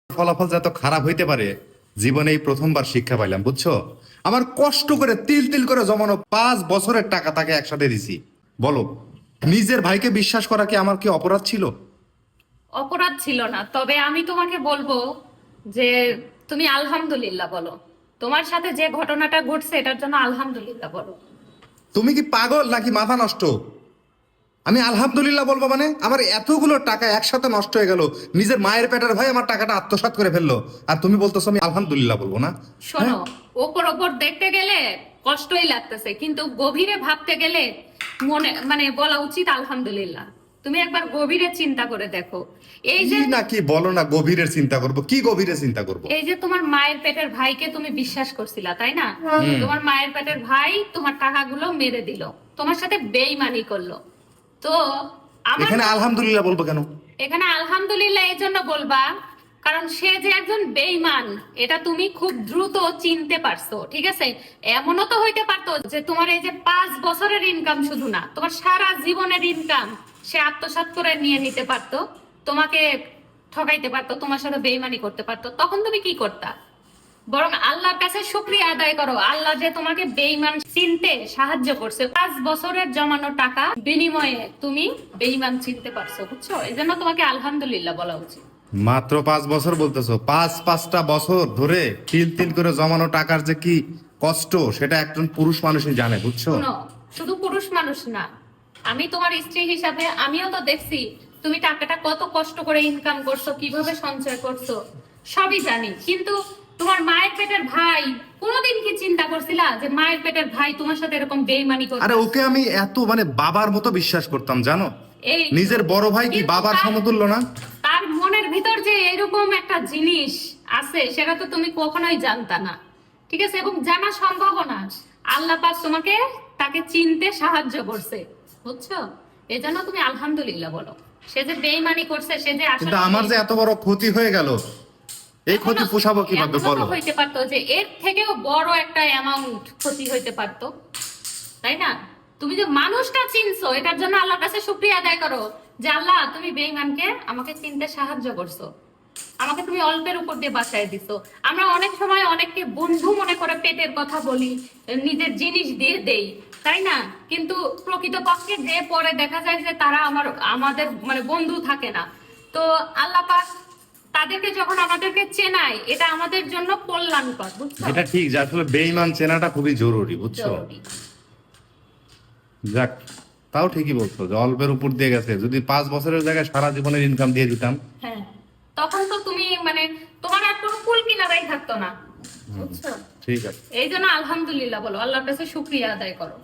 ফলাফল যত খারাপ হইতে পারে জীবনে এই প্রথমবার শিক্ষা পাইলাম, বুঝছো? আমার কষ্ট করে তিল তিল করে জমানো 5 বছরের টাকা তাকে একসাথে দিছি। বলো, নিজের ভাইকে বিশ্বাস করা কি আমার কি অপরাধ ছিল? অপরাধ ছিল না, তবে আমি তোমাকে বলবো যে তুমি আলহামদুলিল্লাহ বলো। তোমার সাথে যে ঘটনাটা ঘটছে এটার জন্য আলহামদুলিল্লাহ বলো। তুমি কি পাগল নাকি মাথা নষ্ট? আমি আলহামদুলিল্লাহ বলবো মানে? আমার এতগুলো টাকা একসাথে নষ্ট হয়ে গেল, নিজের মায়ের পেটের ভাই আমার টাকাটা আত্মসাৎ করে ফেললো, আর তুমি বলতেছো আমি আলহামদুলিল্লাহ বলবো না? শোনো, ওপর ওপর দেখতে গেলে কষ্টই লাগতেছে, কিন্তু গভীরে ভাবতে গেলে মনে মানে বলা উচিত আলহামদুলিল্লাহ। তুমি একবার গভীরে চিন্তা করে দেখো। এই যে কি নাকি বলো না, গভীরের চিন্তা করব? কি গভীরে চিন্তা করব? এই যে তোমার মায়ের পেটের ভাইকে তুমি বিশ্বাস করছিলা, তাই না? তোমার মায়ের পেটের ভাই তোমার টাকাগুলো মেরে দিল, তোমার সাথে বেইমানি করলো। তো আমার এখানে আলহামদুলিল্লাহ বলবো কেন? এখানে আলহামদুলিল্লাহ এই জন্য বলবা কারণ সে যে একজন বেঈমান এটা তুমি খুব দ্রুত চিনতে পারছো, ঠিক আছে? এমনও তো হইতে পারতো যে তোমার এই যে 5 বছরের ইনকাম, শুধু না তোমার সারা জীবনের ইনকাম সে আত্মসাৎ করে নিয়ে নিতে পারতো, তোমাকে ঠকাইতে পারতো, তোমার সাথে বেঈমানি করতে পারতো। তখন তুমি কি করতা? বরং আল্লাহর কাছে শুকরিয়া আদায় করো, আল্লাহ যে তোমাকে বেঈমান চিনতে সাহায্য করছে। 5 বছরের জমানো টাকা বিনিময়ে তুমি বেঈমান চিনতে পারছো, বুঝছো? এই জন্য তোমাকে আলহামদুলিল্লাহ বলা উচিত। মাত্র 5 বছর বলতেছো? পাঁচটা বছর ধরে তিল তিল করে জমানো টাকার যে কি কষ্ট সেটা একজন পুরুষ মানুষই জানে, বুঝছো? শোনো, শুধু পুরুষ মানুষ না, আমি তোমার স্ত্রী হিসাবে আমিও তো দেখছি তুমি টাকাটা কত কষ্ট করে ইনকাম করছো, কিভাবে সঞ্চয় করছো, সবই জানি। কিন্তু তোমার মায়ের পেটের ভাই, কোনোদিন কি চিন্তা করছিলা যে মায়ের পেটের ভাই তোমার সাথে এরকম বেইমানি করবে? আরে ওকে আমি এত মানে বাবার মতো বিশ্বাস করতাম, জানো? এই নিজের বড় ভাই কি কিন্তু বাবার সমতুল্য না? তার মনের ভিতর যে এরকম একটা জিনিস আছে সেটা তো তুমি কখনোই জানতা না, ঠিক আছে? এবং জানা সম্ভব না। আল্লাহ পাক তোমাকে তাকে চিনতে সাহায্য করছে, বুঝছো? এই জন্য তুমি আলহামদুলিল্লাহ বলো। সে যে বেইমানি করছে, সে যে আসলে কিন্তু আমার যে এত বড় ক্ষতি হয়ে গেল, এই ক্ষতি এখনো- পোষাবো কিভাবে এখনো তো বলো? হইতে পারতো যে এর থেকেও বড় একটা অ্যামাউন্ট ক্ষতি হইতে পারতো, তাই না? তুমি যে মানুষটা চিনছো এটার জন্য আল্লাহর কাছে শুকরিয়া আদায় করো যে আল্লাহ তুমি বেঈমানকে আমাকে চিনতে সাহায্য করছো, আমাকে তুমি অল্পের উপর দিয়ে বাঁচায় দিছো। আমরা অনেক সময় অনেককে বন্ধু মনে করে পেটের কথা বলি, নিজের জিনিস দিয়ে দেই, তাই না? কিন্তু প্রকৃতপক্ষে যে পরে দেখা যায় যে তারা আমাদের মানে বন্ধু থাকে না। তো আল্লাহ পাক তাদেরকে যখন আমাদেরকে চেনায় এটা আমাদের জন্য কল্যাণকর, বুঝছো? এটা ঠিক যে আসলে বেঈমান চেনাটা খুবই জরুরি, বুঝছো? জরুরি। যাক, তাও ঠিকই বলছো যে অল্পের উপর দিয়ে গেছে। যদি 5 বছরের জায়গায় সারা জীবনের ইনকাম দিয়ে দিতাম। হ্যাঁ, তখন তো তুমি মানে তোমার আর কোনো কুল কিনারাই থাকতো না, বুঝছো? ঠিক আছে। এই জন্য আলহামদুলিল্লাহ বলো, আল্লাহর কাছে শুকরিয়া আদায় করো।